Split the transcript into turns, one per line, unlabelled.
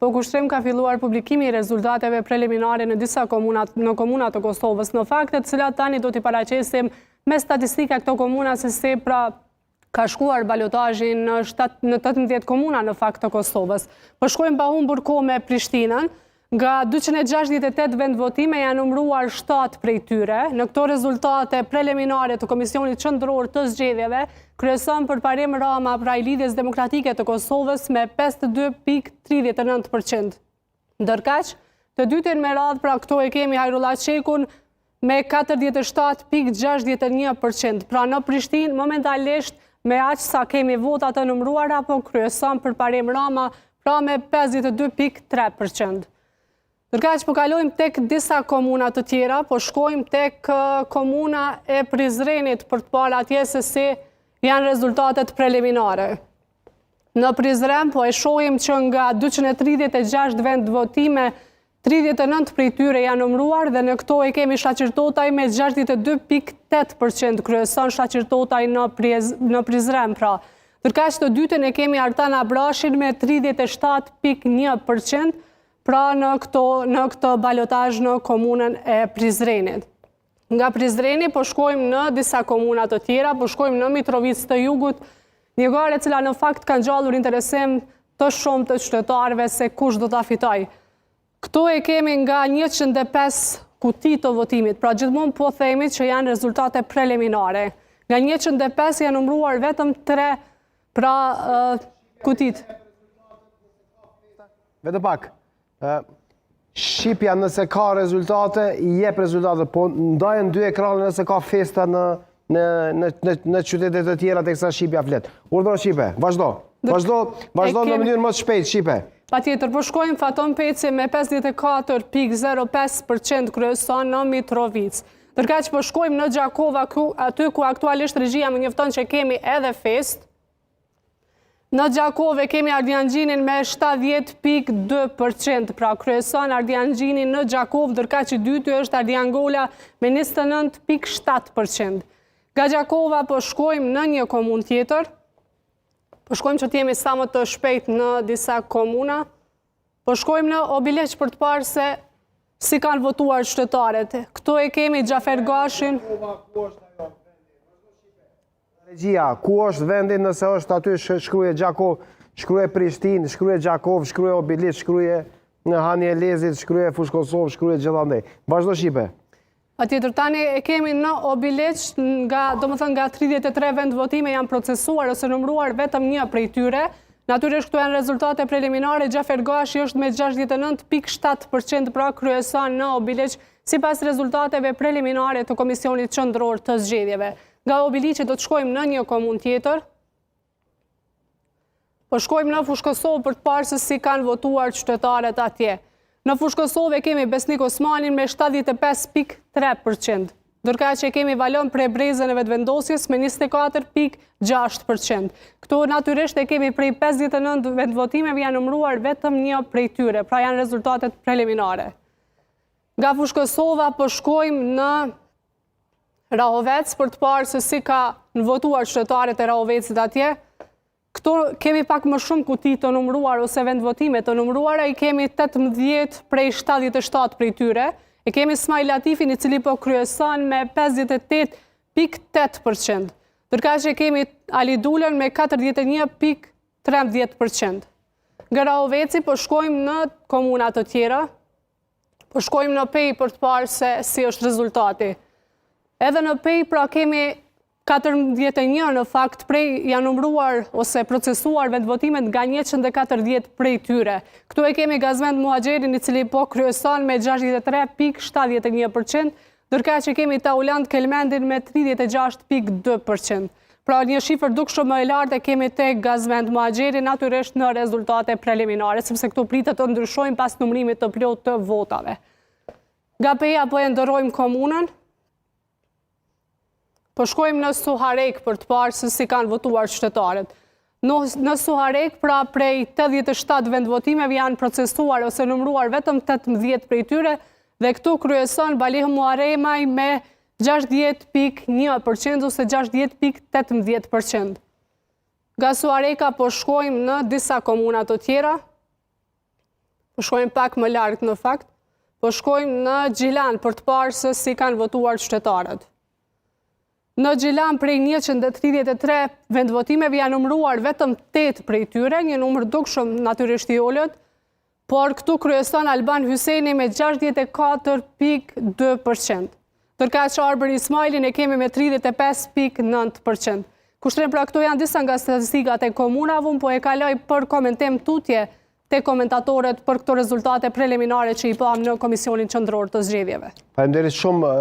Po kushtrim ka filluar publikimi i rezultateve preliminare në disa komunat të Kosovës. Në fakt, të cilat tani do t'i paraqesim me statistika këto komuna se si pra ka shkuar balotazhi në 18 komuna në fakt të Kosovës. Po shkojmë pa humbur kohë me Prishtinën. Nga 268 vendvotime janë numëruar 7 prej tyre. Në këto rezultate preliminare të Komisionit Qendror të Zgjedhjeve, kryeson përparim Rama pra i Lidhjes Demokratike të Kosovës me 52.39%. Ndërkaq, të dytën me radhë pra këto e kemi Hajrullah Qekun me 47.61%. Pra në Prishtinë momentalisht me aq sa kemi vota të numëruara, apo kryeson përparim Rama pra me 52.3%. Ndërkaq po kalojmë tek disa komuna të tjera, po shkojmë tek komuna e Prizrenit për të parë atje se si janë rezultatet preliminare. Në Prizren po e shohim që nga 236 vendvotime, 39 prej tyre janë numëruar dhe në këto e kemi Shaqir Totaj me 62.8%, kryeson Shaqir Totaj në Prizren pra. Ndërkaq të dytën e kemi Artan Abrashin me 37.1%, pra në këtë balotazh në komunën e Prizrenit. Nga Prizreni po shkojmë në disa komuna të tjera, po shkojmë në Mitrovicë të Jugut, një gare cila në fakt kanë gjallur interesim të shumë të qytetarëve se kush do ta fitojë. Këto e kemi nga 105 kuti të votimit, pra gjithmonë po themi që janë rezultate preliminare. Nga 105 janë numëruar vetëm 3 pra kutit.
Vetë pak. Shqipja nëse ka rezultate, i jep rezultate, po ndajnë dy ekrane nëse ka festa në qytetet e tjera të kësa Shqipja flet. Urdhro Shqipe, vazhdo. Vazhdo në mënyrë më të shpejt, Shqipe.
Patjetër, po shkojmë Faton Peci me 54.05% kryeson në Mitrovicë. Ndërkaq po shkojmë në Gjakova, aty ku aktualisht regjia më njofton që kemi edhe fest. Në Gjakove kemi Ardianxhinin me 70.2%, pra kryeson Ardianxhini në Gjakov, ndërkaq i dyti është Ardiangola me 29.7%. Nga Gjakova po shkojmë në një komunë tjetër, po shkojmë që t'jemi sa më të shpejt në disa komuna, po shkojmë në Obileq për të parë se si kanë votuar qytetarët. Këto e kemi Xhafer Gashin.
Regjia, ku është vendi nëse është aty shkruaj Gjakov, shkruaj Prishtinë, shkruaj Gjakov, shkruaj Obiliq, shkruaj në Hani Elezit, shkruaj Fush Kosovë, shkruaj gjithandej. Vazhdo Shqipe.
Patjetër, tani e kemi në Obiliq, nga 33 vendvotime janë procesuar ose numëruar vetëm një prej tyre. Natyrisht këtu janë rezultate preliminare, Xhafer Gashi është me 69.7% pra kryeson në Obiliq, sipas rezultateve preliminare të Komisionit Qendror të Zgjedhjeve. Nga Obiliqi do të shkojmë në një komunë tjetër. Po shkojmë në Fush Kosovë për të parë se si kanë votuar qytetarët atje. Në Fush Kosovë kemi Besnik Osmanin me 75.3%. Ndërkaq që kemi Valon Prebrezën e Vetëvendosjes me 24.6%. Këto natyrisht e kemi prej 59 vendvotimeve janë numëruar vetëm një prej tyre, pra janë rezultatet preliminare. Nga Fush Kosova po shkojmë në Rahovec për të parë se si ka në votuar qytetarët e Rahovecit atje. Këto kemi pak më shumë kuti të numëruar ose vendvotime të numëruara, i kemi 18 prej 77 prej tyre. E kemi Smajl Latifin i cili po kryeson me 58.8%. Ndërkaq që kemi Ali Dulen me 41.13%. Nga Rahoveci po shkojmë në komuna të tjera, po shkojmë në Pej për të parë se si është rezultati. Edhe në Pej pra kemi 41 në fakt prej janë numëruar ose procesuar vendvotimet nga 140 prej tyre. Këtu e kemi Gazvend Muhaxherin i cili po kryeson me 63.71%, ndërkaq që kemi Tauland Kelmendin me 36.2%. Pra një shifër dukshëm më e lartë e kemi tek Gazvend Muhaxheri natyrisht në rezultate preliminare, sepse këtu pritet të ndryshojnë pas numërimit të plotë të votave. Nga Peja po e ndërrojmë komunën. Po shkojmë në Suharek për të parë se si kanë votuar qytetarët. Në Suharek, pra prej 87 vendvotimeve janë procesuar ose numëruar vetëm 18 prej tyre dhe këtu kryeson Balih Muharemaj me 60.1% ose 60.18%. Nga Suhareka po shkojmë në disa komuna të tjera. po shkojmë pak më larg në fakt, po shkojmë në Gjilan për të parë se si kanë votuar qytetarët. Në Gjilan prej 133 vendvotimeve janë numëruar vetëm 8 prej tyre, një numër dukshëm natyrisht i ulët, por këtu kryeson Alban Hyseni me 64,2%. Ndërka që Arber Ismailin e kemi me 35,9%. Kushtrim pra këto janë disa nga statistikat e komunave, po e kaloj për komentim tutje te komentatorët për këto rezultate preliminare që i pam në Komisionin Qendror të Zgjedhjeve.
Faleminderit shumë.